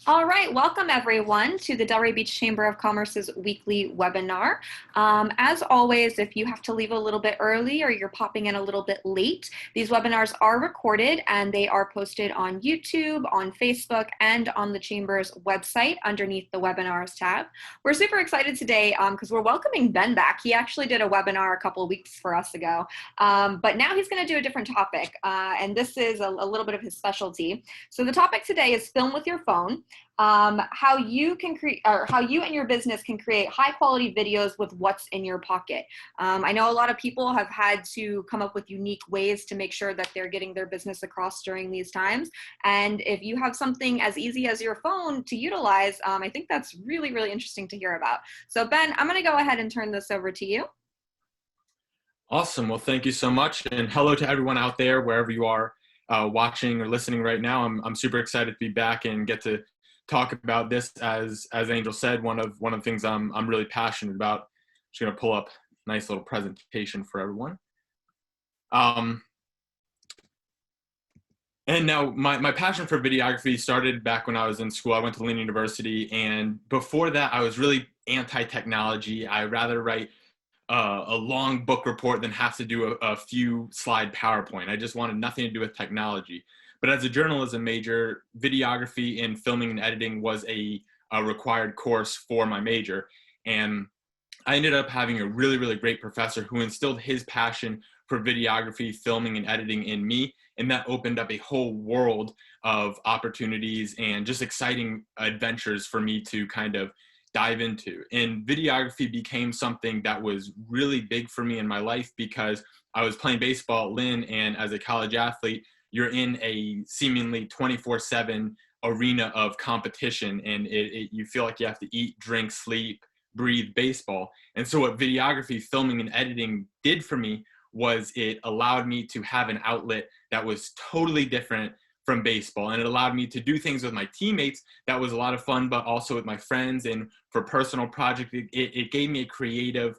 All right, welcome everyone to the Delray Beach Chamber of Commerce's weekly webinar. As always, if you have to leave a little bit early or you're popping in a little bit late, these webinars are recorded and they are posted on YouTube, on Facebook, and on the Chamber's website underneath the webinars tab. We're super excited today because we're welcoming Ben back. He actually did a webinar a couple of weeks for us ago, but now he's going to do a different topic, and this is a little bit of his specialty. So the topic today is film with your phone. How you can create, or how you and your business can create high quality videos with what's in your pocket. I know a lot of people have had to come up with unique ways to make sure that they're getting their business across during these times. And if you have something as easy as your phone to utilize, I think that's really, really interesting to hear about. So Ben, I'm going to go ahead and turn this over to you. Awesome. Well, thank you so much. And hello to everyone out there, wherever you are watching or listening right now. I'm super excited to be back and get to talk about this. As Angel said, one of the things I'm really passionate about. Just going to pull up a nice little presentation for everyone. And now my passion for videography started back when I was in school. I went to Lynn University, and before that, I was really anti-technology. I rather write a long book report than have to do a few slide PowerPoint. I just wanted nothing to do with technology. But as a journalism major, videography and filming and editing was a required course for my major. And I ended up having a really, really great professor who instilled his passion for videography, filming, and editing in me. And that opened up a whole world of opportunities and just exciting adventures for me to kind of dive into. And videography became something that was really big for me in my life because I was playing baseball at Lynn, and as a college athlete, you're in a seemingly 24/7 arena of competition, and you feel like you have to eat, drink, sleep, breathe baseball. And so what videography, filming, and editing did for me was it allowed me to have an outlet that was totally different from baseball, and it allowed me to do things with my teammates that was a lot of fun, but also with my friends. And for personal projects, it gave me a creative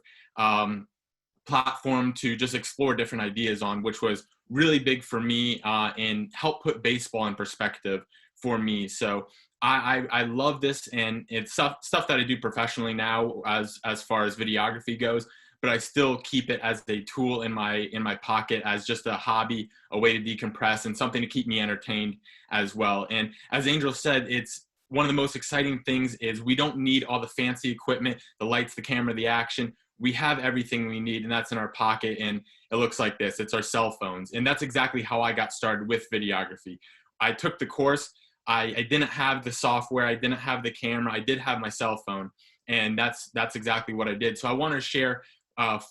platform to just explore different ideas on, which was really big for me and helped put baseball in perspective for me. So I love this, and it's stuff that I do professionally now as far as videography goes, but I still keep it as a tool in my pocket, as just a hobby, a way to decompress, and something to keep me entertained as well. And as Angel said, it's one of the most exciting things is we don't need all the fancy equipment, the lights, the camera, the action. We have everything we need, and that's in our pocket, and it looks like this. It's our cell phones. And that's exactly how I got started with videography. I took the course. I didn't have the software. I didn't have the camera. I did have my cell phone, and that's exactly what I did. So I want to share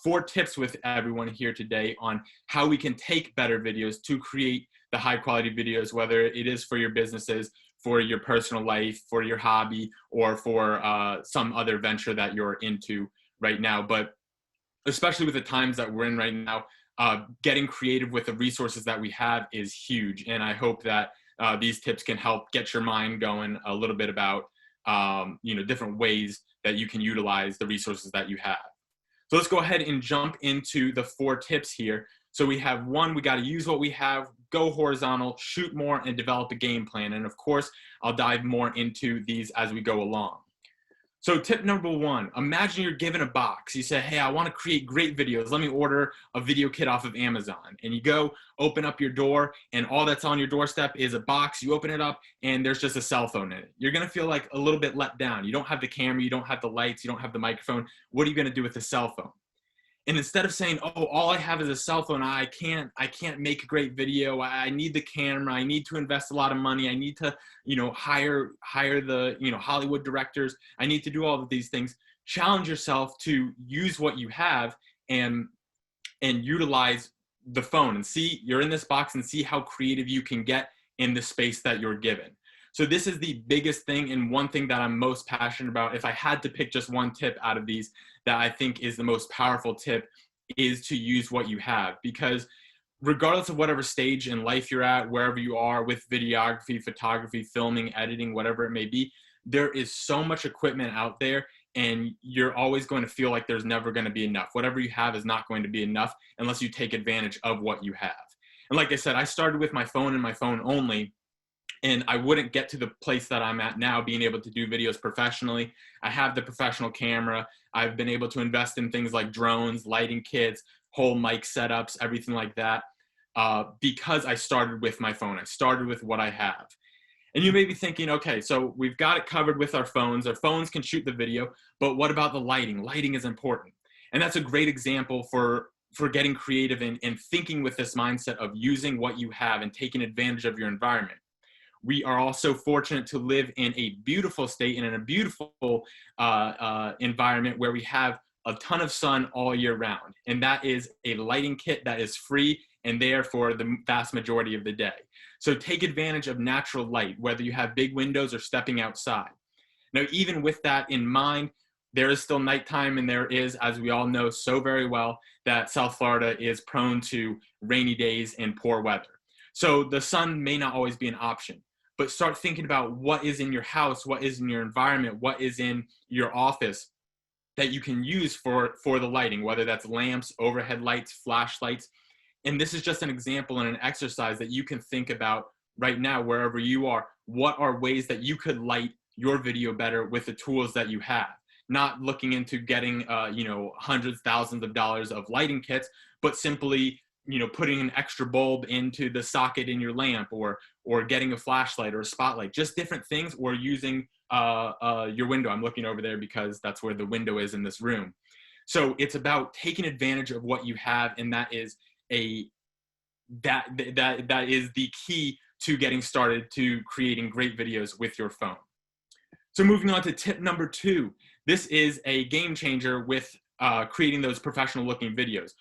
4 tips with everyone here today on how we can take better videos to create the high quality videos, whether it is for your businesses, for your personal life, for your hobby, or for some other venture that you're into right now. But especially with the times that we're in right now, getting creative with the resources that we have is huge. And I hope that these tips can help get your mind going a little bit about different ways that you can utilize the resources that you have. So let's go ahead and jump into the 4 tips here. So we have 1, we got to use what we have, go horizontal, shoot more, and develop a game plan. And of course, I'll dive more into these as we go along. So tip number 1, imagine you're given a box. You say, hey, I want to create great videos. Let me order a video kit off of Amazon. And you go open up your door, and all that's on your doorstep is a box. You open it up, and there's just a cell phone in it. You're going to feel like a little bit let down. You don't have the camera. You don't have the lights. You don't have the microphone. What are you going to do with the cell phone? And instead of saying, oh, all I have is a cell phone, I can't make a great video. I need the camera. I need to invest a lot of money. I need to, hire the, Hollywood directors. I need to do all of these things. Challenge yourself to use what you have and utilize the phone, and see, you're in this box, and see how creative you can get in the space that you're given. So this is the biggest thing, and one thing that I'm most passionate about. If I had to pick just one tip out of these that I think is the most powerful tip, is to use what you have. Because regardless of whatever stage in life you're at, wherever you are with videography, photography, filming, editing, whatever it may be, there is so much equipment out there, and you're always going to feel like there's never going to be enough. Whatever you have is not going to be enough unless you take advantage of what you have. And like I said, I started with my phone and my phone only. And I wouldn't get to the place that I'm at now, being able to do videos professionally. I have the professional camera. I've been able to invest in things like drones, lighting kits, whole mic setups, everything like that, because I started with my phone. I started with what I have. And you may be thinking, okay, so we've got it covered with our phones. Our phones can shoot the video, but what about the lighting? Lighting is important. And that's a great example for getting creative and thinking with this mindset of using what you have and taking advantage of your environment. We are also fortunate to live in a beautiful state and in a beautiful environment where we have a ton of sun all year round. And that is a lighting kit that is free and there for the vast majority of the day. So take advantage of natural light, whether you have big windows or stepping outside. Now, even with that in mind, there is still nighttime, and there is, as we all know so very well, that South Florida is prone to rainy days and poor weather. So the sun may not always be an option, but start thinking about what is in your house, what is in your environment, what is in your office that you can use for the lighting, whether that's lamps, overhead lights, flashlights. And this is just an example and an exercise that you can think about right now, wherever you are. What are ways that you could light your video better with the tools that you have? Not looking into getting, hundreds, thousands of dollars of lighting kits, but simply, putting an extra bulb into the socket in your lamp, or getting a flashlight or a spotlight, just different things, or using your window. I'm looking over there because that's where the window is in this room. So it's about taking advantage of what you have, and that is that is the key to getting started to creating great videos with your phone. So moving on to tip number 2, this is a game changer with creating those professional looking videos.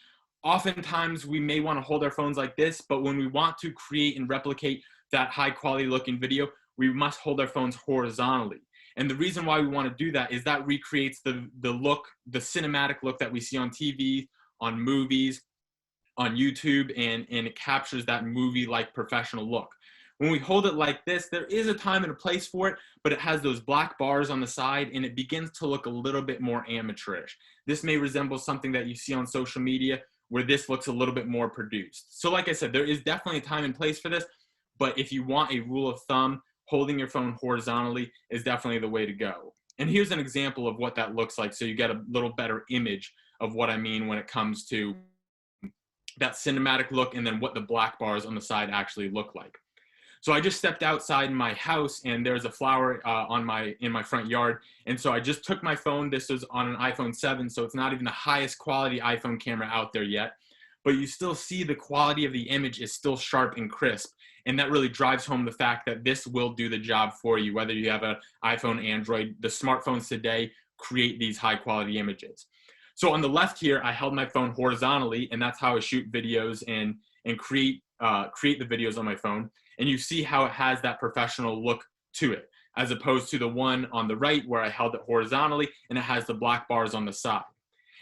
Oftentimes we may want to hold our phones like this, but when we want to create and replicate that high quality looking video, we must hold our phones horizontally. And the reason why we want to do that is that recreates the look, the cinematic look that we see on TV, on movies, on YouTube, and it captures that movie-like professional look. When we hold it like this, there is a time and a place for it, but it has those black bars on the side, and it begins to look a little bit more amateurish. This may resemble something that you see on social media, where this looks a little bit more produced. So like I said, there is definitely a time and place for this, but if you want a rule of thumb, holding your phone horizontally is definitely the way to go. And here's an example of what that looks like, so you get a little better image of what I mean when it comes to that cinematic look, and then what the black bars on the side actually look like. So I just stepped outside my house, and there's a flower in my front yard. And so I just took my phone. This was on an iPhone 7, so it's not even the highest quality iPhone camera out there yet. But you still see the quality of the image is still sharp and crisp. And that really drives home the fact that this will do the job for you, whether you have an iPhone, Android. The smartphones today create these high quality images. So on the left here, I held my phone horizontally, and that's how I shoot videos and create the videos on my phone. And you see how it has that professional look to it, as opposed to the one on the right where I held it horizontally and it has the black bars on the side.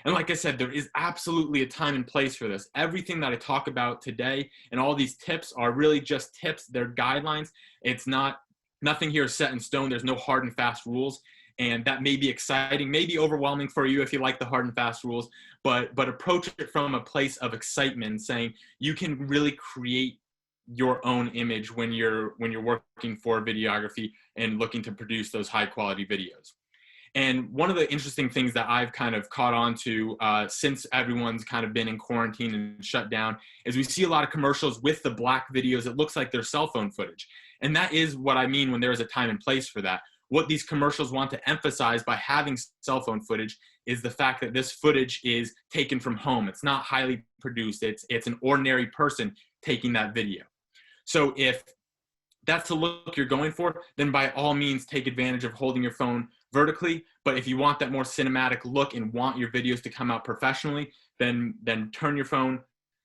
And like I said, there is absolutely a time and place for this. Everything that I talk about today and all these tips are really just tips. They're guidelines. It's nothing here is set in stone. There's no hard and fast rules. And that may be exciting, may be overwhelming for you if you like the hard and fast rules, but approach it from a place of excitement, saying you can really create your own image when you're working for videography and looking to produce those high quality videos. And one of the interesting things that I've kind of caught on to since everyone's kind of been in quarantine and shut down is we see a lot of commercials with the black videos. It looks like they're cell phone footage. And that is what I mean when there is a time and place for that. What these commercials want to emphasize by having cell phone footage is the fact that this footage is taken from home. It's not highly produced. It's an ordinary person taking that video. So if that's the look you're going for, then by all means take advantage of holding your phone vertically. But if you want that more cinematic look and want your videos to come out professionally, then turn your phone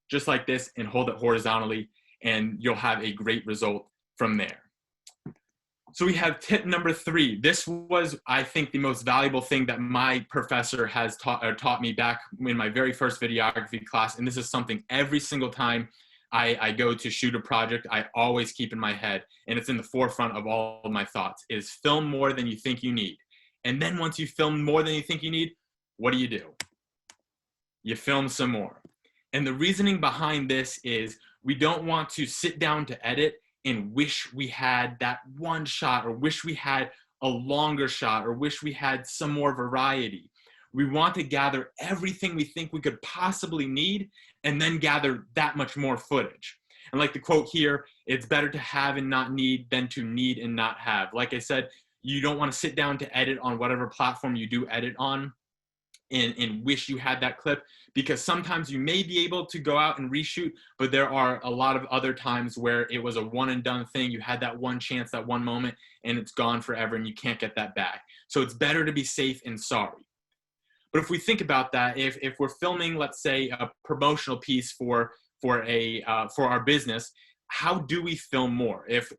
just like this and hold it horizontally, and you'll have a great result from there. So we have tip number 3. This was, I think, the most valuable thing that my professor has taught me back in my very first videography class. And this is something every single time I go to shoot a project, I always keep in my head, and it's in the forefront of all of my thoughts, is film more than you think you need. And then once you film more than you think you need, what do? You film some more. And the reasoning behind this is we don't want to sit down to edit and wish we had that one shot, or wish we had a longer shot, or wish we had some more variety. We want to gather everything we think we could possibly need and then gather that much more footage. And like the quote here, it's better to have and not need than to need and not have. Like I said, you don't want to sit down to edit on whatever platform you do edit on and wish you had that clip, because sometimes you may be able to go out and reshoot, but there are a lot of other times where it was a one and done thing. You had that one chance, that one moment, and it's gone forever and you can't get that back. So it's better to be safe and sorry. But if we think about that, if we're filming, let's say, a promotional piece for our business, how do we film more? If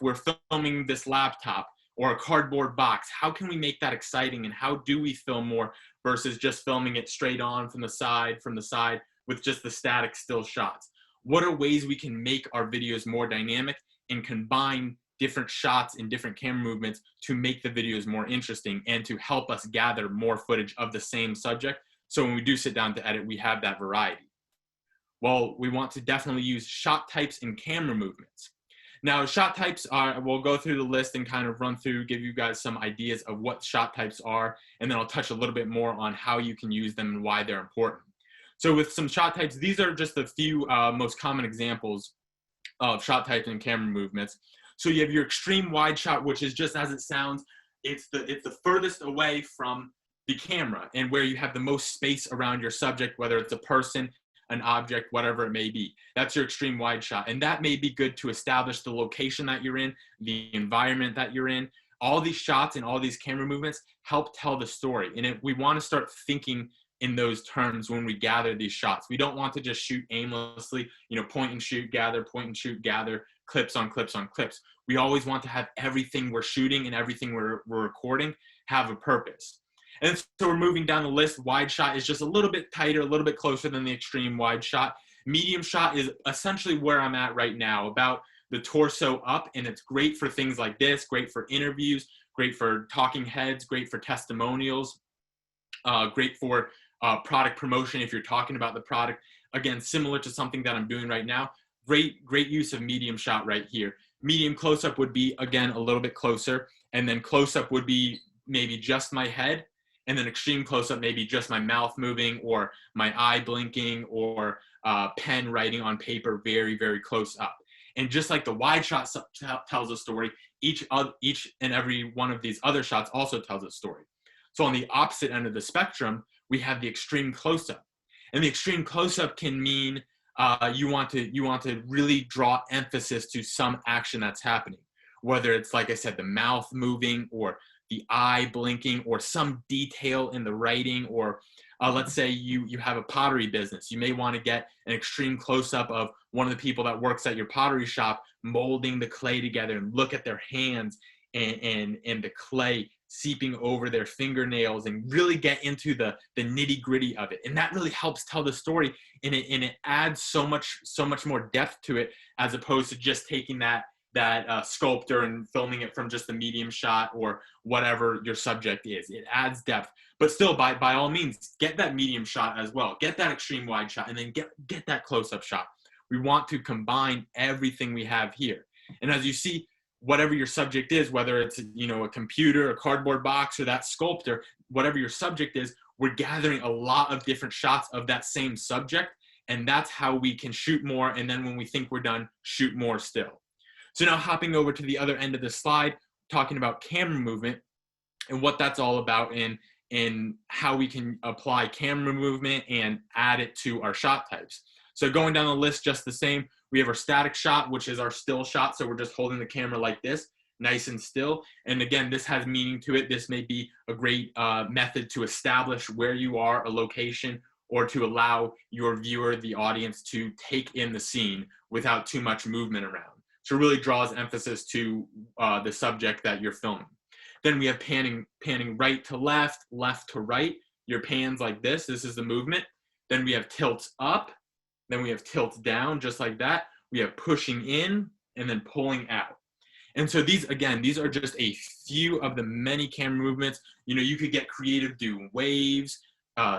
we're filming this laptop or a cardboard box, how can we make that exciting, and how do we film more versus just filming it straight on from the side with just the static still shots? What are ways we can make our videos more dynamic and combine different shots and different camera movements to make the videos more interesting and to help us gather more footage of the same subject, so when we do sit down to edit, we have that variety? Well, we want to definitely use shot types and camera movements. Now, shot types are, we'll go through the list and kind of run through, give you guys some ideas of what shot types are, and then I'll touch a little bit more on how you can use them and why they're important. So with some shot types, these are just a few most common examples of shot types and camera movements. So you have your extreme wide shot, which is just as it sounds. It's the furthest away from the camera and where you have the most space around your subject, whether it's a person, an object, whatever it may be. That's your extreme wide shot. And that may be good to establish the location that you're in, the environment that you're in. All these shots and all these camera movements help tell the story. And we want to start thinking in those terms when we gather these shots. We don't want to just shoot aimlessly, point and shoot, gather, clips on clips on clips. We always want to have everything we're shooting and everything we're recording have a purpose. And so we're moving down the list. Wide shot is just a little bit tighter, a little bit closer than the extreme wide shot. Medium shot is essentially where I'm at right now, about the torso up, and it's great for things like this, great for interviews, great for talking heads, great for testimonials, great for product promotion if you're talking about the product. Again, similar to something that I'm doing right now. Great use of medium shot right here. Medium close-up would be, again, a little bit closer, and then close-up would be maybe just my head, and then extreme close-up, maybe just my mouth moving or my eye blinking or pen writing on paper very, very close up. And just like the wide shot tells a story, each and every one of these other shots also tells a story. So on the opposite end of the spectrum, we have the extreme close-up. And the extreme close-up can mean you want to really draw emphasis to some action that's happening, whether it's, like I said, the mouth moving or the eye blinking or some detail in the writing, or let's say you have a pottery business. You may want to get an extreme close-up of one of the people that works at your pottery shop molding the clay together, and look at their hands and the clay seeping over their fingernails, and really get into the nitty-gritty of it. And that really helps tell the story, and it adds so much more depth to it, as opposed to just taking that sculptor and filming it from just the medium shot or whatever your subject is. It adds depth, but still, by all means, get that medium shot as well. Get that extreme wide shot, and then get that close-up shot. We want to combine everything we have here. And as you see, whatever your subject is, whether it's a computer, a cardboard box, or that sculptor, whatever your subject is, we're gathering a lot of different shots of that same subject, and that's how we can shoot more. And then when we think we're done, shoot more still. So now hopping over to the other end of the slide, talking about camera movement and what that's all about, and how we can apply camera movement and add it to our shot types. So going down the list just the same, we have our static shot, which is our still shot. So we're just holding the camera like this, nice and still. And again, this has meaning to it. This may be a great method to establish where you are, a location, or to allow your viewer, the audience, to take in the scene without too much movement around. So it really draws emphasis to the subject that you're filming. Then we have panning right to left, left to right. Your pans like this. This is the movement. Then we have tilts up. Then we have tilts down, just like that. We have pushing in and then pulling out. And so these are just a few of the many camera movements. You could get creative doing waves,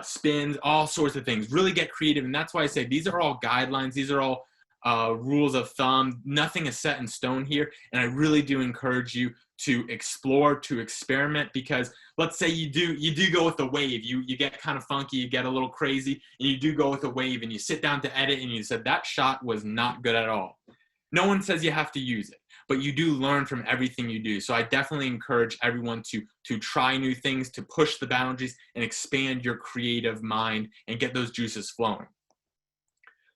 spins, all sorts of things. Really get creative. And that's why I say these are all guidelines. These are all rules of thumb. Nothing is set in stone here. And I really do encourage you to explore, to experiment, because let's say you do go with the wave. You get kind of funky, you get a little crazy, and you do go with a wave, and you sit down to edit, and you said, that shot was not good at all. No one says you have to use it, but you do learn from everything you do. So I definitely encourage everyone to try new things, to push the boundaries and expand your creative mind and get those juices flowing.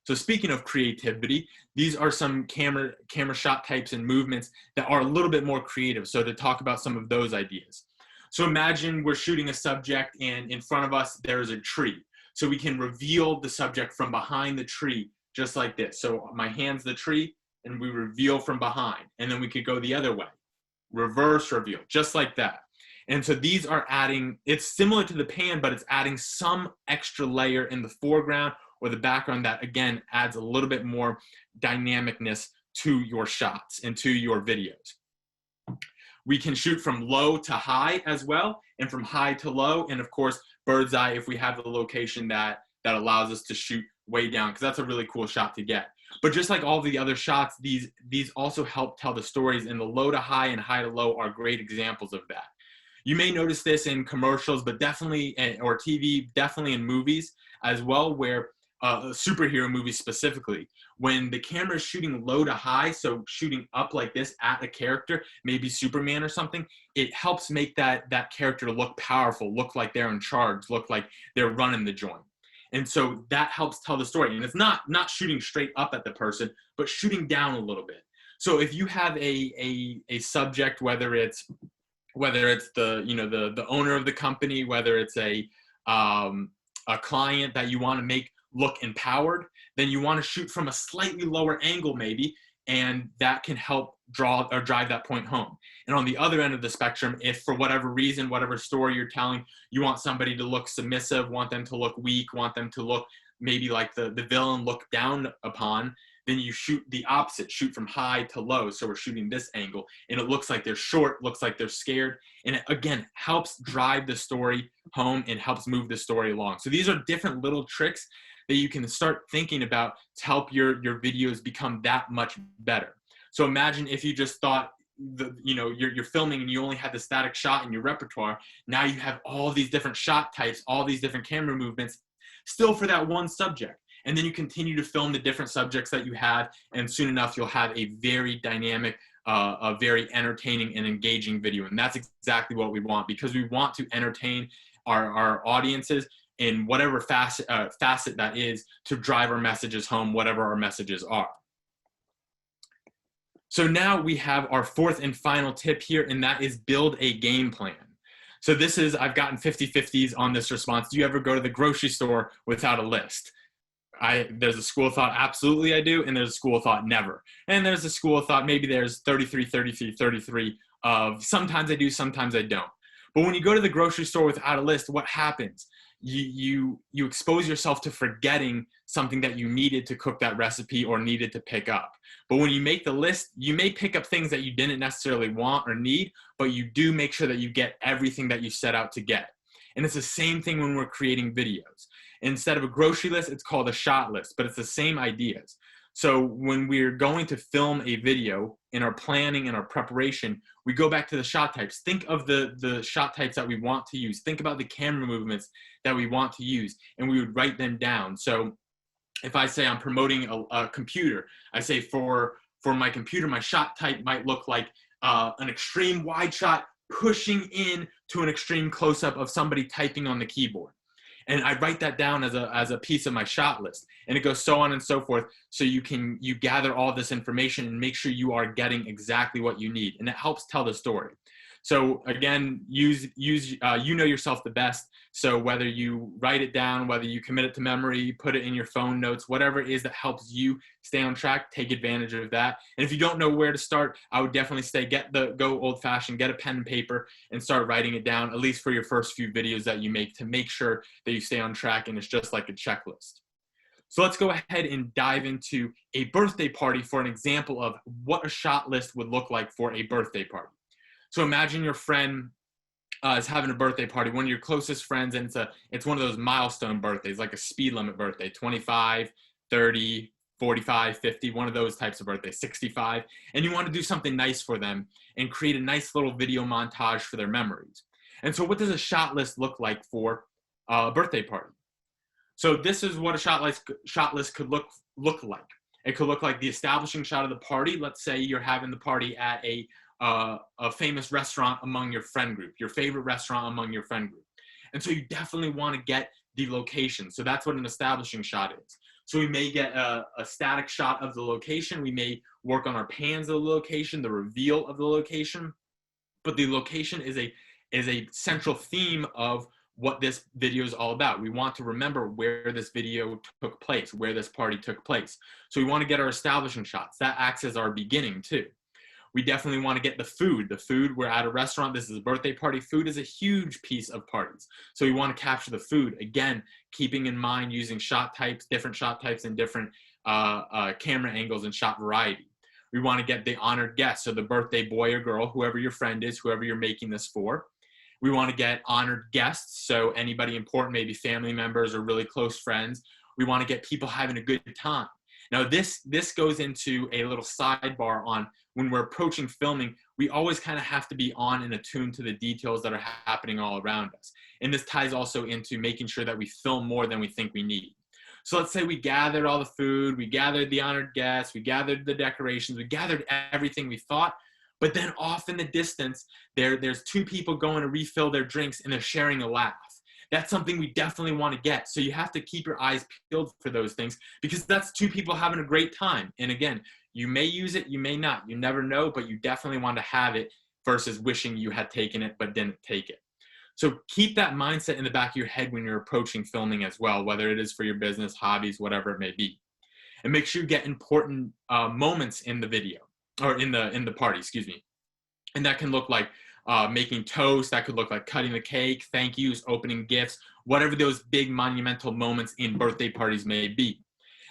So speaking of creativity, these are some camera shot types and movements that are a little bit more creative. So to talk about some of those ideas. So imagine we're shooting a subject and in front of us, there's a tree. So we can reveal the subject from behind the tree, just like this. So my hand's the tree and we reveal from behind. And then we could go the other way, reverse reveal, just like that. And so these are adding, it's similar to the pan, but it's adding some extra layer in the foreground or the background that, again, adds a little bit more dynamicness to your shots and to your videos. We can shoot from low to high as well, and from high to low, and of course, bird's eye if we have the location that allows us to shoot way down, because that's a really cool shot to get. But just like all the other shots, these also help tell the stories, and the low to high and high to low are great examples of that. You may notice this in commercials, but definitely, or TV, definitely in movies as well, where superhero movies specifically, when the camera is shooting low to high, so shooting up like this at a character, maybe Superman or something, it helps make that character look powerful, look like they're in charge, look like they're running the joint. And so that helps tell the story. And it's not shooting straight up at the person, but shooting down a little bit. So if you have a subject, whether it's the owner of the company, whether it's a client that you want to make look empowered, then you want to shoot from a slightly lower angle maybe, and that can help draw or drive that point home. And on the other end of the spectrum, if for whatever reason, whatever story you're telling, you want somebody to look submissive, want them to look weak, want them to look maybe like the villain looked down upon, then you shoot the opposite, shoot from high to low. So we're shooting this angle, and it looks like they're short, looks like they're scared. And it, again, helps drive the story home and helps move the story along. So these are different little tricks that you can start thinking about to help your videos become that much better. So imagine if you just thought, you're filming and you only had the static shot in your repertoire. Now you have all these different shot types, all these different camera movements, still for that one subject. And then you continue to film the different subjects that you have, and soon enough you'll have a very dynamic, a very entertaining and engaging video. And that's exactly what we want, because we want to entertain our audiences in whatever facet that is, to drive our messages home, whatever our messages are. So now we have our fourth and final tip here, and that is build a game plan. So this is, I've gotten 50-50s on this response. Do you ever go to the grocery store without a list? There's a school of thought, absolutely I do, and there's a school of thought, never. And there's a school of thought, maybe there's 33 of sometimes I do, sometimes I don't. But when you go to the grocery store without a list, what happens? You expose yourself to forgetting something that you needed to cook that recipe or needed to pick up. But when you make the list, you may pick up things that you didn't necessarily want or need, but you do make sure that you get everything that you set out to get. And it's the same thing when we're creating videos. Instead of a grocery list, it's called a shot list, but it's the same ideas. So when we're going to film a video, in our planning and our preparation, we go back to the shot types. Think of the shot types that we want to use. Think about the camera movements that we want to use, and we would write them down. So if I say I'm promoting a computer, I say for my computer, my shot type might look like an extreme wide shot pushing in to an extreme close-up of somebody typing on the keyboard. And I write that down as a piece of my shot list, and it goes so on and so forth. So you gather all this information and make sure you are getting exactly what you need, and it helps tell the story. So again, use you know yourself the best. So whether you write it down, whether you commit it to memory, put it in your phone notes, whatever it is that helps you stay on track, take advantage of that. And if you don't know where to start, I would definitely say go old fashioned, get a pen and paper and start writing it down, at least for your first few videos that you make, to make sure that you stay on track and it's just like a checklist. So let's go ahead and dive into a birthday party for an example of what a shot list would look like for a birthday party. So imagine your friend is having a birthday party, one of your closest friends, and it's one of those milestone birthdays, like a speed limit birthday, 25, 30, 45, 50, one of those types of birthdays, 65, and you want to do something nice for them and create a nice little video montage for their memories. And so what does a shot list look like for a birthday party? So this is what a shot list could look like. It could look like the establishing shot of the party. Let's say you're having the party at a famous restaurant among your friend group, your favorite restaurant among your friend group. And so you definitely want to get the location. So that's what an establishing shot is. So we may get a static shot of the location. We may work on our pans of the location, the reveal of the location. But the location is a central theme of what this video is all about. We want to remember where this video took place, where this party took place. So we want to get our establishing shots. That acts as our beginning too. We definitely want to get the food. The food, we're at a restaurant, this is a birthday party. Food is a huge piece of parties. So we want to capture the food. Again, keeping in mind using shot types, different shot types and different camera angles and shot variety. We want to get the honored guest, so the birthday boy or girl, whoever your friend is, whoever you're making this for. We want to get honored guests, so anybody important, maybe family members or really close friends. We want to get people having a good time. Now this goes into a little sidebar on when we're approaching filming, we always kind of have to be on and attuned to the details that are happening all around us. And this ties also into making sure that we film more than we think we need. So let's say we gathered all the food, we gathered the honored guests, we gathered the decorations, we gathered everything we thought, but then off in the distance, there's two people going to refill their drinks and they're sharing a laugh. That's something we definitely want to get. So you have to keep your eyes peeled for those things because that's two people having a great time. And again, you may use it, you may not, you never know, but you definitely want to have it versus wishing you had taken it but didn't take it. So keep that mindset in the back of your head when you're approaching filming as well, whether it is for your business, hobbies, whatever it may be. And make sure you get important moments in the video or in the party, excuse me. And that can look like making toast, that could look like cutting the cake, thank yous, opening gifts, whatever those big monumental moments in birthday parties may be.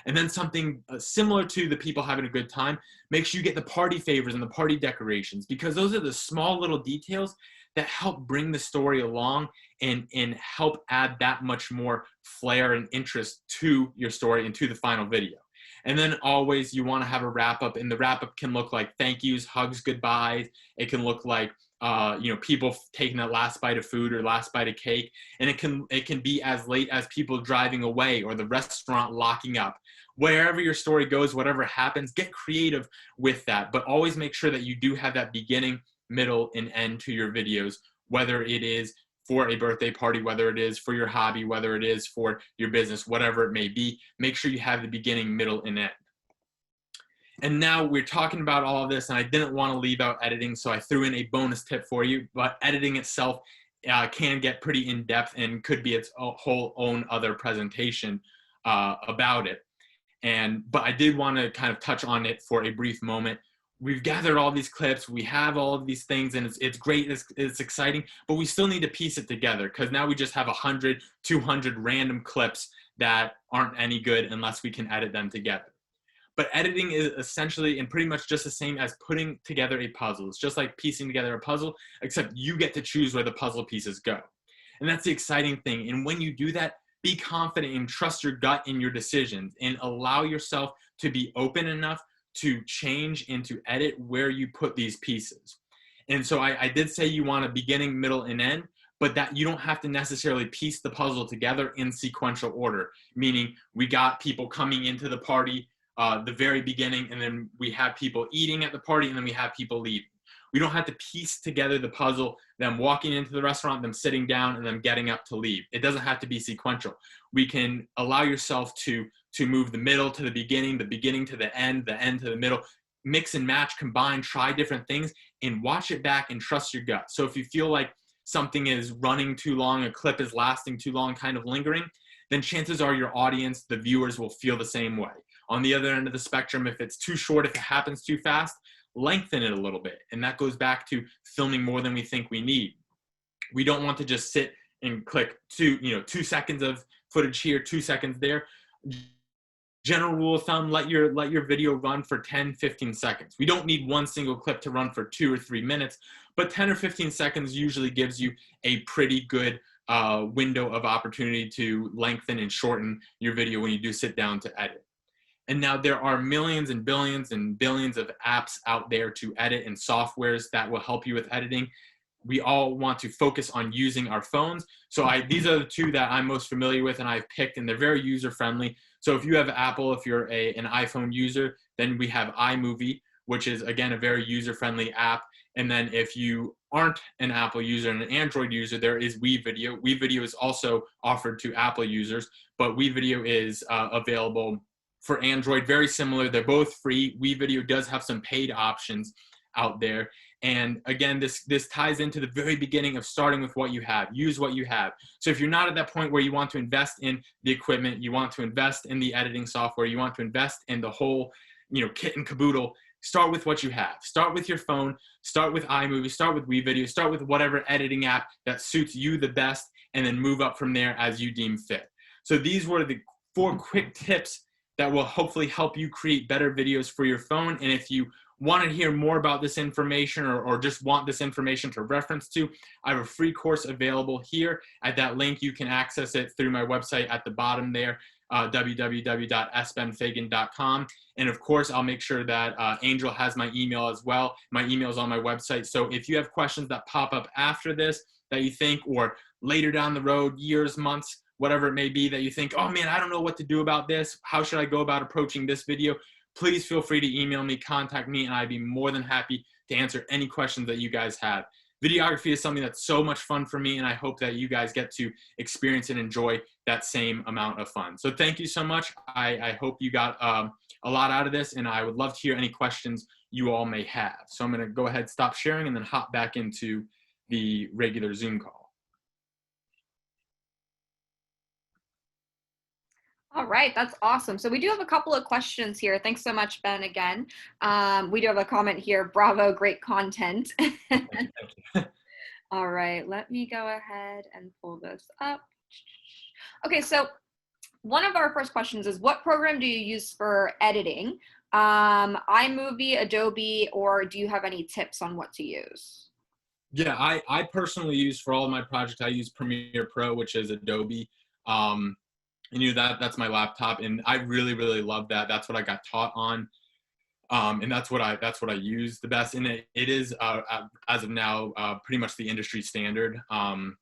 And then something similar to the people having a good time, make sure you get the party favors and the party decorations because those are the small little details that help bring the story along and help add that much more flair and interest to your story and to the final video. And then always you want to have a wrap up, and the wrap up can look like thank yous, hugs, goodbyes. It can look like people taking that last bite of food or last bite of cake, and it can be as late as people driving away or the restaurant locking up. Wherever your story goes, whatever happens, get creative with that, but always make sure that you do have that beginning, middle, and end to your videos, whether it is for a birthday party, whether it is for your hobby, whether it is for your business, whatever it may be. Make sure you have the beginning, middle, and end. And now we're talking about all of this, and I didn't want to leave out editing, so I threw in a bonus tip for you. But editing itself can get pretty in-depth and could be its whole own other presentation about it. But I did want to kind of touch on it for a brief moment. We've gathered all these clips, we have all of these things, and it's great, it's exciting, but we still need to piece it together because now we just have 100, 200 random clips that aren't any good unless we can edit them together. But editing is essentially and pretty much just the same as putting together a puzzle. It's just like piecing together a puzzle, except you get to choose where the puzzle pieces go. And that's the exciting thing. And when you do that, be confident and trust your gut in your decisions and allow yourself to be open enough to change and to edit where you put these pieces. And so I did say you want a beginning, middle, and end, but that you don't have to necessarily piece the puzzle together in sequential order, meaning we got people coming into the party the very beginning, and then we have people eating at the party, and then we have people leaving. We don't have to piece together the puzzle, them walking into the restaurant, them sitting down, and them getting up to leave. It doesn't have to be sequential. We can allow yourself to move the middle to the beginning to the end to the middle, mix and match, combine, try different things, and watch it back and trust your gut. So if you feel like something is running too long, a clip is lasting too long, kind of lingering, then chances are your audience, the viewers, will feel the same way. On the other end of the spectrum, if it's too short, if it happens too fast, lengthen it a little bit. And that goes back to filming more than we think we need. We don't want to just sit and click 2 seconds of footage here, 2 seconds there. General rule of thumb, let your video run for 10, 15 seconds. We don't need one single clip to run for 2 or 3 minutes, but 10 or 15 seconds usually gives you a pretty good window of opportunity to lengthen and shorten your video when you do sit down to edit. And now there are millions and billions of apps out there to edit and softwares that will help you with editing. We all want to focus on using our phones. So these are the two that I'm most familiar with and I've picked, and they're very user friendly. So if you have Apple, if you're an iPhone user, then we have iMovie, which is again a very user friendly app. And then if you aren't an Apple user and an Android user, there is WeVideo. WeVideo is also offered to Apple users, but WeVideo is available for Android, very similar. They're both free. WeVideo does have some paid options out there. And again, this ties into the very beginning of starting with what you have. Use what you have. So if you're not at that point where you want to invest in the equipment, you want to invest in the editing software, you want to invest in the whole, kit and caboodle, start with what you have. Start with your phone, start with iMovie, start with WeVideo, start with whatever editing app that suits you the best, and then move up from there as you deem fit. So these were the 4 quick tips that will hopefully help you create better videos for your phone. And if you want to hear more about this information or just want this information to reference to, I have a free course available here. At that link, you can access it through my website at the bottom there, www.sbenfagan.com. And of course, I'll make sure that Angel has my email as well. My email is on my website. So if you have questions that pop up after this that you think, or later down the road, years, months, whatever it may be, that you think, oh man, I don't know what to do about this. How should I go about approaching this video? Please feel free to email me, contact me, and I'd be more than happy to answer any questions that you guys have. Videography is something that's so much fun for me, and I hope that you guys get to experience and enjoy that same amount of fun. So thank you so much. I hope you got a lot out of this, and I would love to hear any questions you all may have. So I'm going to go ahead, stop sharing, and then hop back into the regular Zoom call. All right, that's awesome. So we do have a couple of questions here. Thanks so much, Ben, again. We do have a comment here. Bravo, great content. All right, let me go ahead and pull this up. Okay, so one of our first questions is, what program do you use for editing? iMovie, Adobe, or do you have any tips on what to use? Yeah, I personally use, for all of my projects, I use Premiere Pro, which is Adobe. And that's my laptop, and I really, really love that. That's what I got taught on, and that's what I use the best. And it is as of now pretty much the industry standard when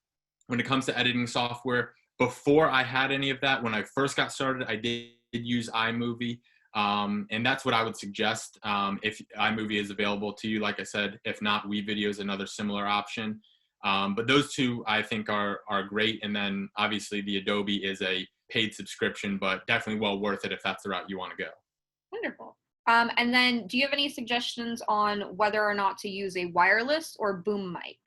it comes to editing software. Before I had any of that, when I first got started, I did use iMovie, and that's what I would suggest if iMovie is available to you. Like I said, if not, WeVideo is another similar option. But those two I think are great. And then obviously the Adobe is a paid subscription, but definitely well worth it if that's the route you want to go. Wonderful. And then do you have any suggestions on whether or not to use a wireless or boom mic?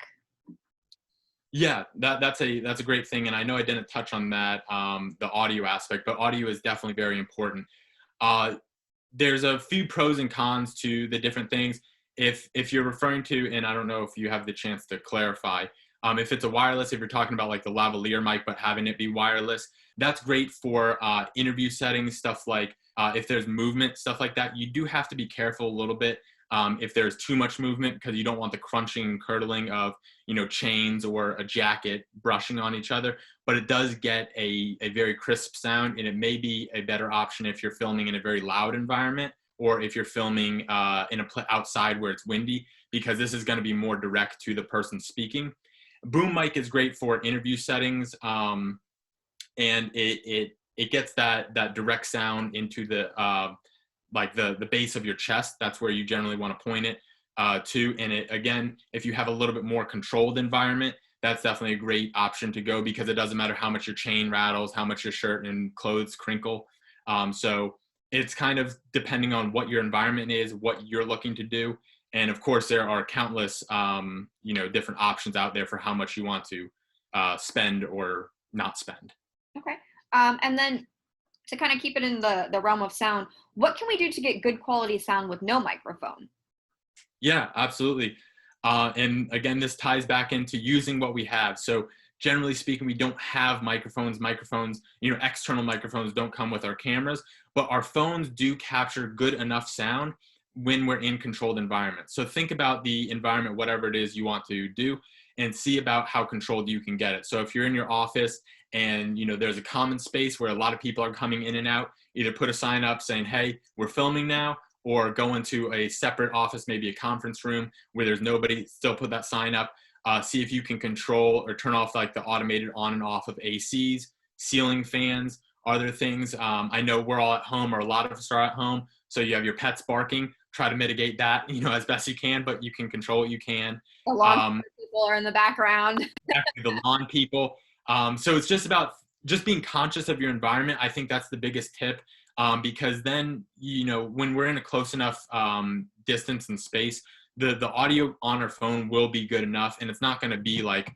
Yeah, that's a great thing. And I know I didn't touch on that, the audio aspect, but audio is definitely very important. There's a few pros and cons to the different things. If you're referring to, and I don't know if you have the chance to clarify, if it's a wireless, if you're talking about like the lavalier mic, but having it be wireless, that's great for interview settings, stuff like if there's movement, stuff like that. You do have to be careful a little bit if there's too much movement, because you don't want the crunching and curdling of chains or a jacket brushing on each other. But it does get a very crisp sound, and it may be a better option if you're filming in a very loud environment, or if you're filming outside where it's windy, because this is going to be more direct to the person speaking. Boom mic is great for interview settings, and it gets that direct sound into the the base of your chest. That's where you generally want to point it to. And it, again, if you have a little bit more controlled environment, that's definitely a great option to go, because it doesn't matter how much your chain rattles, how much your shirt and clothes crinkle. So it's kind of depending on what your environment is, what you're looking to do. And of course, there are countless, different options out there for how much you want to spend or not spend. Okay. And then to kind of keep it in the realm of sound, what can we do to get good quality sound with no microphone? Yeah, absolutely. And again, this ties back into using what we have. So generally speaking, we don't have microphones. Microphones, external microphones don't come with our cameras, but our phones do capture good enough sound when we're in controlled environments. So think about the environment, whatever it is you want to do, and see about how controlled you can get it. So if you're in your office and there's a common space where a lot of people are coming in and out, either put a sign up saying, hey, we're filming now, or go into a separate office, maybe a conference room where there's nobody, still put that sign up. See if you can control or turn off like the automated on and off of ACs, ceiling fans. Are there things, I know we're all at home, or a lot of us are at home, so you have your pets barking, try to mitigate that, as best you can, but you can control what you can. The lawn people are in the background. The lawn people. So it's just about just being conscious of your environment. I think that's the biggest tip, because then, when we're in a close enough distance and space, the audio on our phone will be good enough, and it's not going to be like,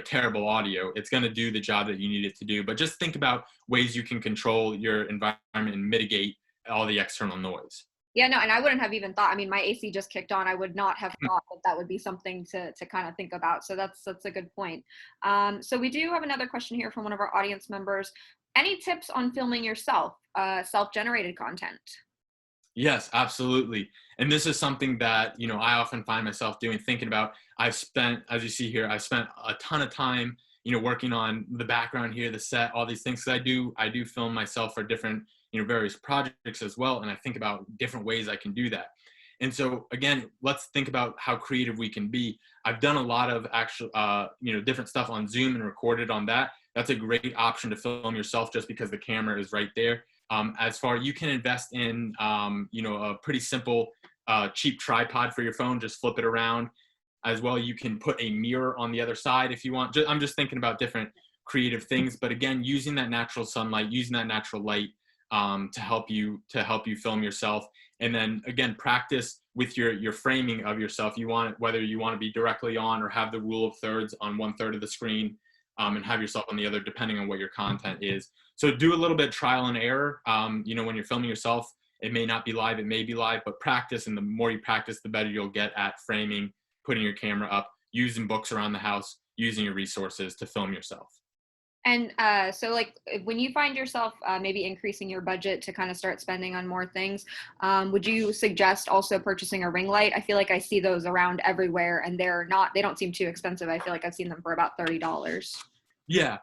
terrible audio. It's going to do the job that you need it to do. But just think about ways you can control your environment and mitigate all the external noise. Yeah, no, and I wouldn't have even thought, I mean, my AC just kicked on. I would not have thought that would be something to kind of think about. So that's a good point. So we do have another question here from one of our audience members. Any tips on filming yourself, self-generated content? Yes, absolutely. And this is something that, I often find myself doing, thinking about. I've spent, as you see here, I've spent a ton of time, working on the background here, the set, all these things. 'Cause I do film myself for different, various projects as well. And I think about different ways I can do that. And so again, let's think about how creative we can be. I've done a lot of actual, different stuff on Zoom and recorded on that. That's a great option to film yourself just because the camera is right there. As far, you can invest in, a pretty simple, cheap tripod for your phone. Just flip it around. As well, you can put a mirror on the other side if you want. I'm just thinking about different creative things. But again, using that natural sunlight, using that natural light to help you film yourself. And then again, practice with your framing of yourself. Whether you want to be directly on or have the rule of thirds on 1/3 of the screen, and have yourself on the other, depending on what your content is. So do a little bit of trial and error. When you're filming yourself, it may not be live, it may be live, but practice. And the more you practice, the better you'll get at framing, putting your camera up, using books around the house, using your resources to film yourself. And so like when you find yourself maybe increasing your budget to kind of start spending on more things, would you suggest also purchasing a ring light? I feel like I see those around everywhere, and they don't seem too expensive. I feel like I've seen them for about $30. Yeah.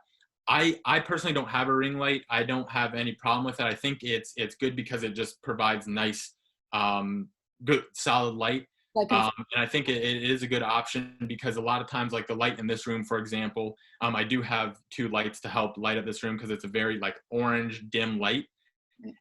I personally don't have a ring light. I don't have any problem with it. I think it's good because it just provides nice, good solid light. And I think it is a good option because a lot of times, like the light in this room, for example, I do have 2 lights to help light up this room because it's a very like orange dim light.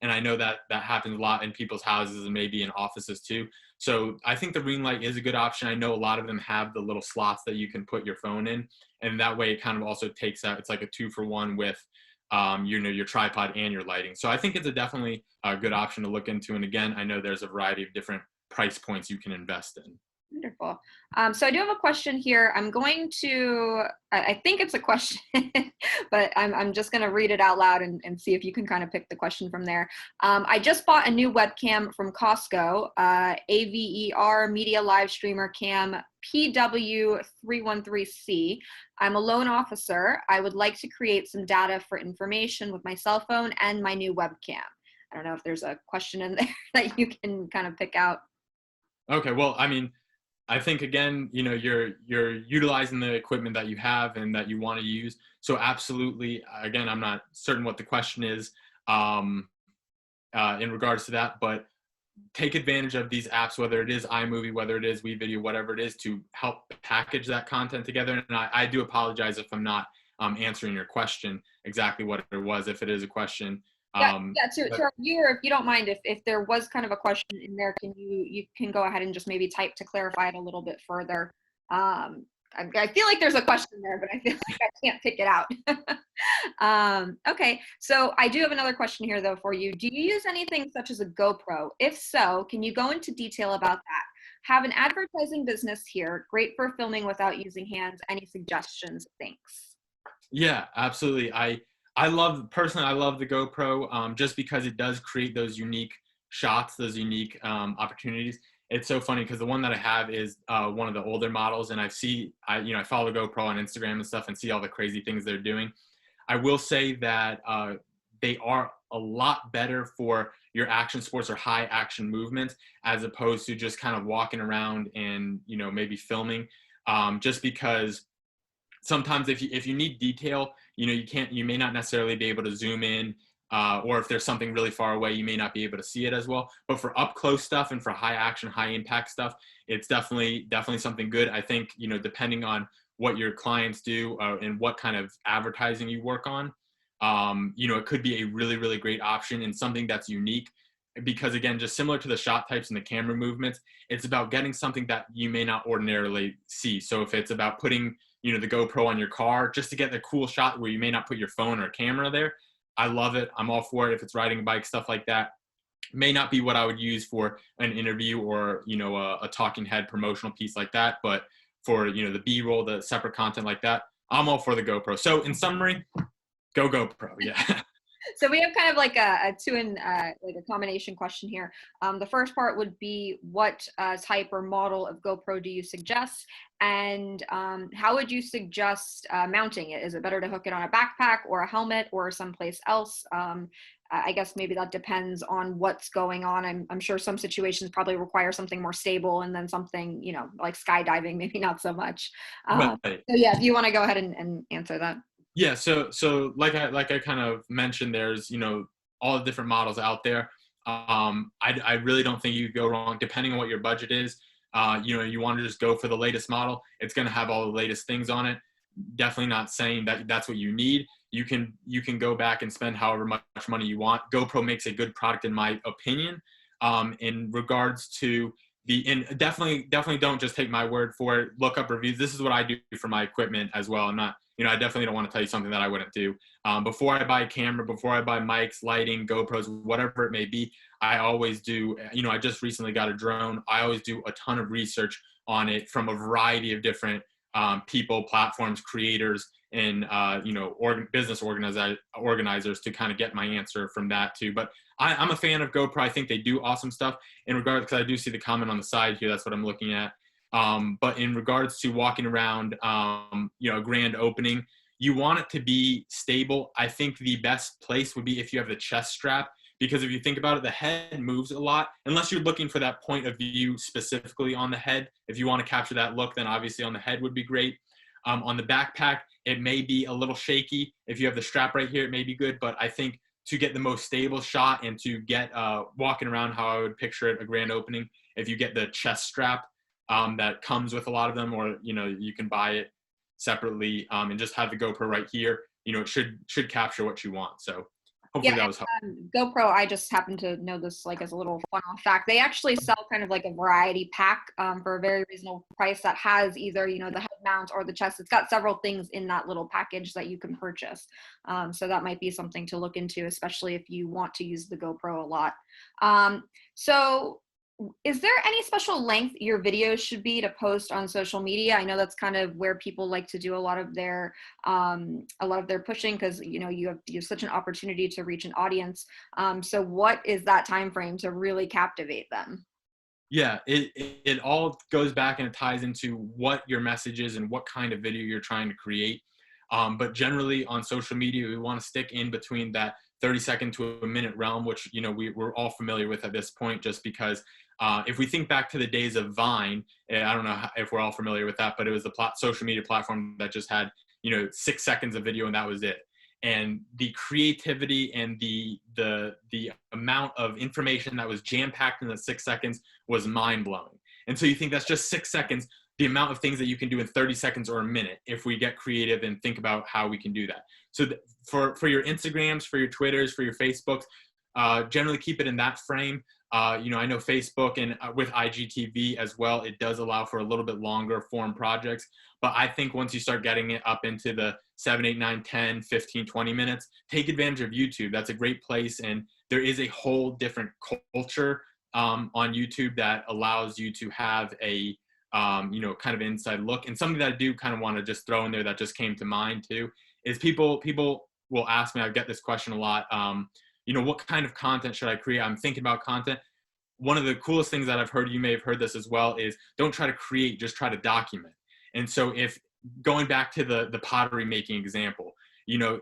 And I know that happens a lot in people's houses and maybe in offices too. So I think the ring light is a good option. I know a lot of them have the little slots that you can put your phone in. And that way it kind of also takes out, it's like a 2-for-1 with, your tripod and your lighting. So I think it's definitely a good option to look into. And again, I know there's a variety of different price points you can invest in. Wonderful. So I do have a question here. I'm going to, I think it's a question, but I'm just going to read it out loud and see if you can kind of pick the question from there. I just bought a new webcam from Costco, AVER Media Live Streamer Cam PW313C. I'm a loan officer. I would like to create some data for information with my cell phone and my new webcam. I don't know if there's a question in there that you can kind of pick out. Okay, well, I mean, I think again, you're utilizing the equipment that you have and that you want to use. So absolutely, again, I'm not certain what the question is in regards to that, but take advantage of these apps, whether it is iMovie, whether it is WeVideo, whatever it is, to help package that content together. And I do apologize if I'm not answering your question exactly what it was, if it is a question. To our viewer, if you don't mind, if there was kind of a question in there, you can go ahead and just maybe type to clarify it a little bit further. I feel like there's a question there, but I feel like I can't pick it out. Okay, so I do have another question here though for you. Do you use anything such as a GoPro? If so, can you go into detail about that? Have an advertising business here, great for filming without using hands. Any suggestions? Thanks. Yeah, absolutely. I love the GoPro just because it does create those unique shots, those unique opportunities. It's so funny because the one that I have is one of the older models, and I follow GoPro on Instagram and stuff and see all the crazy things they're doing. I will say that they are a lot better for your action sports or high action movements as opposed to just kind of walking around and maybe filming, just because sometimes if you need detail, you may not necessarily be able to zoom in, or if there's something really far away, you may not be able to see it as well. But for up close stuff and for high action, high impact stuff, it's definitely something good. I think, depending on what your clients do, and what kind of advertising you work on, it could be a really, really great option and something that's unique. Because again, just similar to the shot types and the camera movements, it's about getting something that you may not ordinarily see. So if it's about putting, the GoPro on your car just to get the cool shot where you may not put your phone or camera there, I love it. I'm all for it. If it's riding a bike, stuff like that, may not be what I would use for an interview or, a talking head promotional piece like that. But for, the B-roll, the separate content like that, I'm all for the GoPro. So in summary, go GoPro. Yeah. So we have kind of like a two in like a combination question here. The first part would be, what type or model of GoPro do you suggest, and how would you suggest mounting it? Is it better to hook it on a backpack or a helmet or someplace else? I guess maybe that depends on what's going on. I'm sure some situations probably require something more stable, and then something, like skydiving, maybe not so much. Right. So yeah, if you want to go ahead and answer that. Yeah, so like I kind of mentioned, there's all the different models out there. I really don't think you could go wrong depending on what your budget is. You want to just go for the latest model. It's going to have all the latest things on it. Definitely not saying that that's what you need. You can go back and spend however much money you want. GoPro makes a good product in my opinion. In regards to and definitely don't just take my word for it. Look up reviews. This is what I do for my equipment as well. I'm not, I definitely don't want to tell you something that I wouldn't do. Before I buy a camera, before I buy mics, lighting, GoPros, whatever it may be, I always do, I just recently got a drone. I always do a ton of research on it from a variety of different people, platforms, creators, and business organizers to kind of get my answer from that too. But I'm a fan of GoPro. I think they do awesome stuff in regards, because I do see the comment on the side here. That's what I'm looking at. But in regards to walking around, a grand opening, you want it to be stable. I think the best place would be if you have the chest strap, because if you think about it, the head moves a lot. Unless you're looking for that point of view specifically on the head. If you want to capture that look, then obviously on the head would be great. On the backpack, it may be a little shaky. If you have the strap right here, it may be good. But I think to get the most stable shot and to get walking around how I would picture it, a grand opening, if you get the chest strap, that comes with a lot of them, or you can buy it separately, and just have the GoPro right here. It should capture what you want. So hopefully that was helpful. GoPro, I just happen to know this like as a little fun-off fact. They actually sell kind of like a variety pack for a very reasonable price that has either the head mount or the chest. It's got several things in that little package that you can purchase. So that might be something to look into, especially if you want to use the GoPro a lot. So is there any special length your videos should be to post on social media? I know that's kind of where people like to do a lot of their pushing, because you have such an opportunity to reach an audience. So what is that time frame to really captivate them? Yeah, it all goes back and it ties into what your message is and what kind of video you're trying to create. But generally on social media, we want to stick in between that 30-second to a minute realm, which we're all familiar with at this point, just because if we think back to the days of Vine, I don't know if we're all familiar with that, but it was the social media platform that just had 6 seconds of video and that was it. And the creativity and the amount of information that was jam-packed in the 6 seconds was mind-blowing. And so you think that's just 6 seconds, the amount of things that you can do in 30 seconds or a minute if we get creative and think about how we can do that. So for your Instagrams, for your Twitters, for your Facebooks, generally keep it in that frame. I know Facebook and with IGTV as well, it does allow for a little bit longer form projects. But I think once you start getting it up into the 7, 8, 9, 10, 15, 20 minutes, take advantage of YouTube. That's a great place. And there is a whole different culture on YouTube that allows you to have a, kind of inside look. And something that I do kind of want to just throw in there that just came to mind too, is people will ask me, I get this question a lot, what kind of content should I create? I'm thinking about content. One of the coolest things that I've heard, you may have heard this as well, is don't try to create, just try to document. And so if going back to the pottery making example,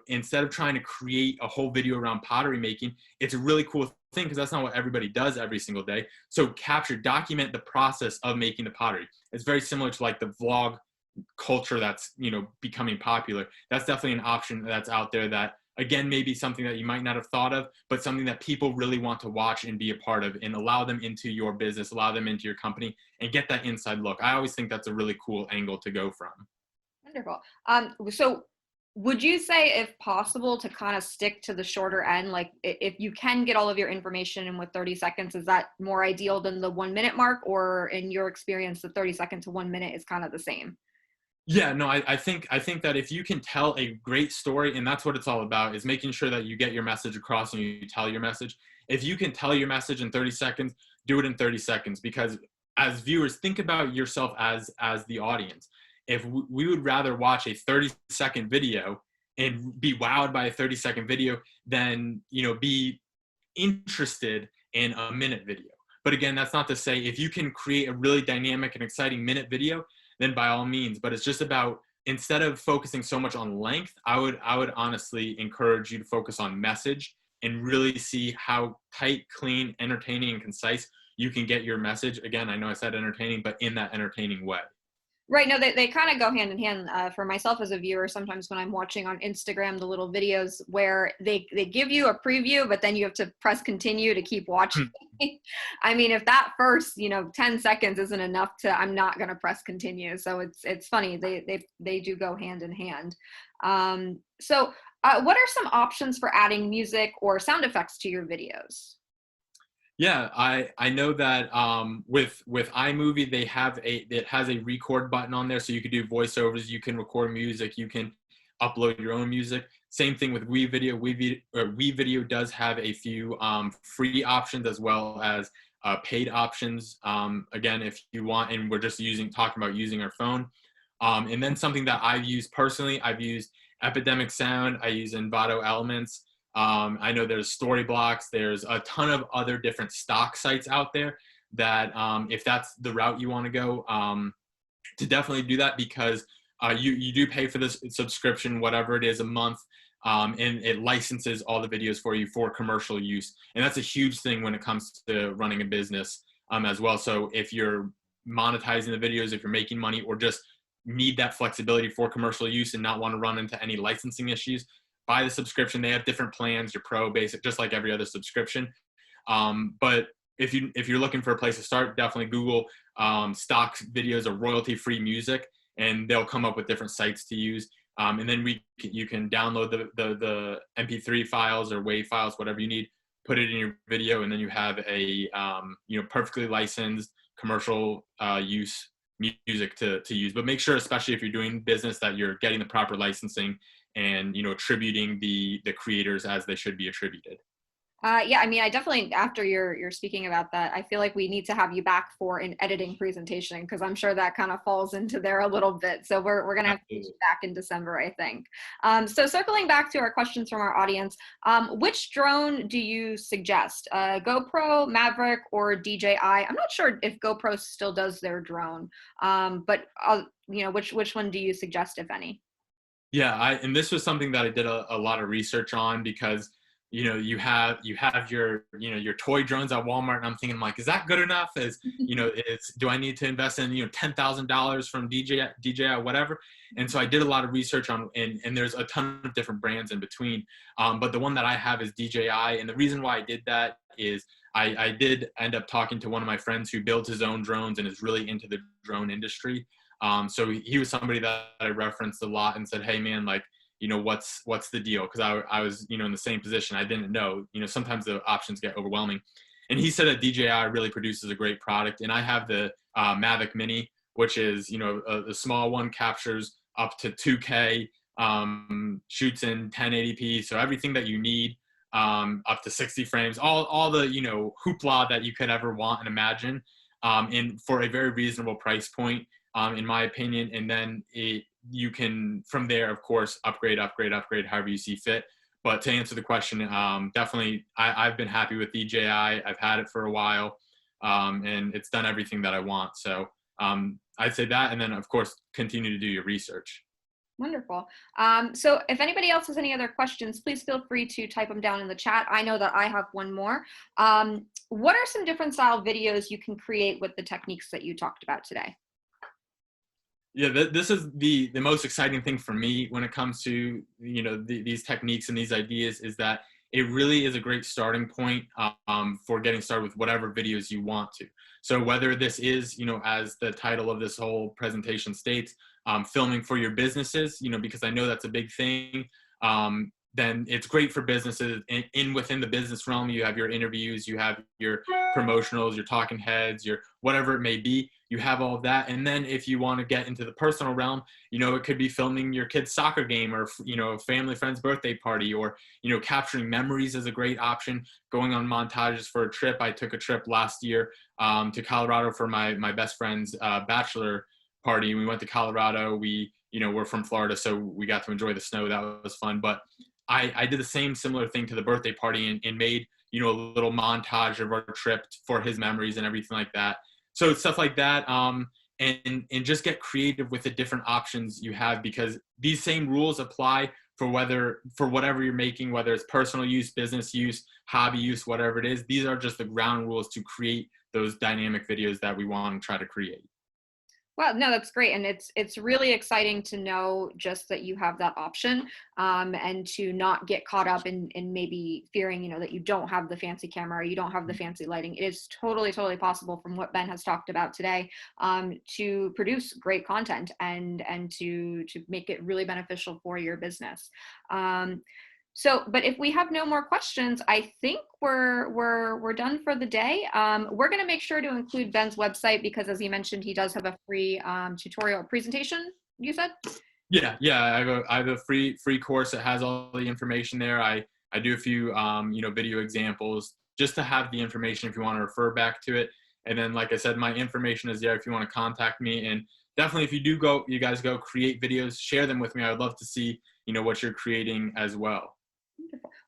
instead of trying to create a whole video around pottery making, it's a really cool thing because that's not what everybody does every single day. So document the process of making the pottery. It's very similar to like the vlog culture that's, becoming popular. That's definitely an option that's out there that, again, maybe something that you might not have thought of, but something that people really want to watch and be a part of, and allow them into your business, allow them into your company, and get that inside look. I always think that's a really cool angle to go from. Wonderful. So would you say, if possible, to kind of stick to the shorter end? Like, if you can get all of your information in with 30 seconds, is that more ideal than the 1 minute mark? Or in your experience, the 30 second to 1 minute is kind of the same? Yeah, no, I think that if you can tell a great story, and that's what it's all about, is making sure that you get your message across and you tell your message. If you can tell your message in 30 seconds, do it in 30 seconds, because as viewers, think about yourself as the audience. If we would rather watch a 30-second video and be wowed by a 30-second video than, be interested in a minute video. But again, that's not to say if you can create a really dynamic and exciting minute video, then by all means. But it's just about, instead of focusing so much on length, I would honestly encourage you to focus on message and really see how tight, clean, entertaining, and concise you can get your message. Again, I know I said entertaining, but in that entertaining way. Right. No, they kind of go hand in hand. For myself as a viewer, sometimes when I'm watching on Instagram, the little videos where they give you a preview, but then you have to press continue to keep watching. I mean, if that first, 10 seconds isn't enough I'm not going to press continue. So it's funny. They do go hand in hand. What are some options for adding music or sound effects to your videos? Yeah, I know that with iMovie it has a record button on there, so you can do voiceovers, you can record music, you can upload your own music. Same thing with WeVideo. WeVideo does have a few free options as well as paid options. Again, if you want, and we're just talking about using our phone. And then something that I've used personally, I've used Epidemic Sound, I use Envato Elements. I know there's Storyblocks. There's a ton of other different stock sites out there that if that's the route you want to go, to definitely do that, because you do pay for this subscription, whatever it is, a month, and it licenses all the videos for you for commercial use. And that's a huge thing when it comes to running a business as well. So if you're monetizing the videos, if you're making money, or just need that flexibility for commercial use and not want to run into any licensing issues, buy the subscription. They have different plans, your pro, basic, just like every other subscription. But if you're looking for a place to start, definitely Google stock videos or royalty-free music, and they'll come up with different sites to use. And then you can download the MP3 files or WAV files, whatever you need, put it in your video, and then you have a perfectly licensed commercial use music to use. But make sure, especially if you're doing business, that you're getting the proper licensing and attributing the creators as they should be attributed. Yeah, I mean, I definitely, after you're speaking about that, I feel like we need to have you back for an editing presentation, because I'm sure that kind of falls into there a little bit. So we're gonna have to get you back in December, I think. So circling back to our questions from our audience, which drone do you suggest? GoPro, Mavic, or DJI? I'm not sure if GoPro still does their drone, but which one do you suggest, if any? Yeah, and this was something that I did a lot of research on, because you have your toy drones at Walmart, and I'm thinking, like, is that good enough? Do I need to invest in $10,000 from DJI, whatever? And so I did a lot of research on, and there's a ton of different brands in between. But the one that I have is DJI, and the reason why I did that is I did end up talking to one of my friends who builds his own drones and is really into the drone industry. So he was somebody that I referenced a lot and said, hey man, like, what's the deal? Because I was, in the same position. I didn't know, sometimes the options get overwhelming. And he said that DJI really produces a great product. And I have the Mavic Mini, which is, the small one, captures up to 2K, shoots in 1080p. So everything that you need, up to 60 frames, all the, hoopla that you could ever want and imagine, and for a very reasonable price point. In my opinion. And then you can, from there, of course, upgrade, however you see fit. But to answer the question, definitely, I've been happy with DJI. I've had it for a while, and it's done everything that I want. So I'd say that, and then, of course, continue to do your research. Wonderful. So if anybody else has any other questions, please feel free to type them down in the chat. I know that I have one more. What are some different style videos you can create with the techniques that you talked about today? Yeah, this is the most exciting thing for me when it comes to, you know, these techniques and these ideas, is that it really is a great starting point for getting started with whatever videos you want to. So whether this is, you know, as the title of this whole presentation states, filming for your businesses, you know, because I know that's a big thing. Then it's great for businesses within the business realm. You have your interviews, you have your promotionals, your talking heads, your whatever it may be. You have all of that. And then if you want to get into the personal realm, you know, it could be filming your kid's soccer game, or, you know, a family friend's birthday party, or, you know, capturing memories is a great option. Going on montages for a trip. I took a trip last year to Colorado for my best friend's bachelor party. We went to Colorado. We, you know, we're from Florida, so we got to enjoy the snow. That was fun. But I did the similar thing to the birthday party, and made, you know, a little montage of our trip for his memories and everything like that. So stuff like that, and just get creative with the different options you have, because these same rules apply for whatever you're making, whether it's personal use, business use, hobby use, whatever it is. These are just the ground rules to create those dynamic videos that we want to try to create. Well, no, that's great. And it's really exciting to know just that you have that option, and to not get caught up in maybe fearing, you know, that you don't have the fancy camera, or you don't have the fancy lighting. It is totally, totally possible, from what Ben has talked about today, to produce great content, and to make it really beneficial for your business. So, but if we have no more questions, I think we're done for the day. We're going to make sure to include Ben's website, because, as he mentioned, he does have a free tutorial presentation, you said? Yeah. I have a free course that has all the information there. I do a few you know, video examples, just to have the information if you want to refer back to it. And then, like I said, my information is there if you want to contact me. And definitely, if you guys go create videos, share them with me. I would love to see, you know, what you're creating as well.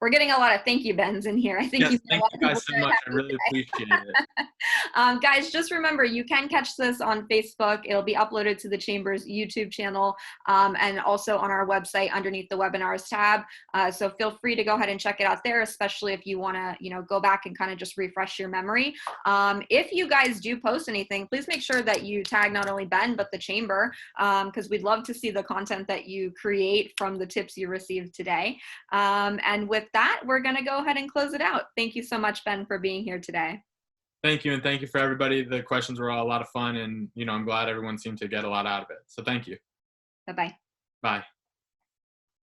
We're getting a lot of thank you Bens in here. I think Yes, you've got a thank lot you of people guys so very much. I happy really today. appreciate it. Guys, just remember, you can catch this on Facebook. It'll be uploaded to the Chamber's YouTube channel, and also on our website underneath the webinars tab. So feel free to go ahead and check it out there, especially if you want to, you know, go back and kind of just refresh your memory. If you guys do post anything, please make sure that you tag not only Ben, but the Chamber, because we'd love to see the content that you create from the tips you received today. And with that, we're going to go ahead and close it out. Thank you so much, Ben, for being here today. Thank you, and thank you for everybody. The questions were all a lot of fun, and, you know, I'm glad everyone seemed to get a lot out of it. So thank you. Bye-bye. Bye.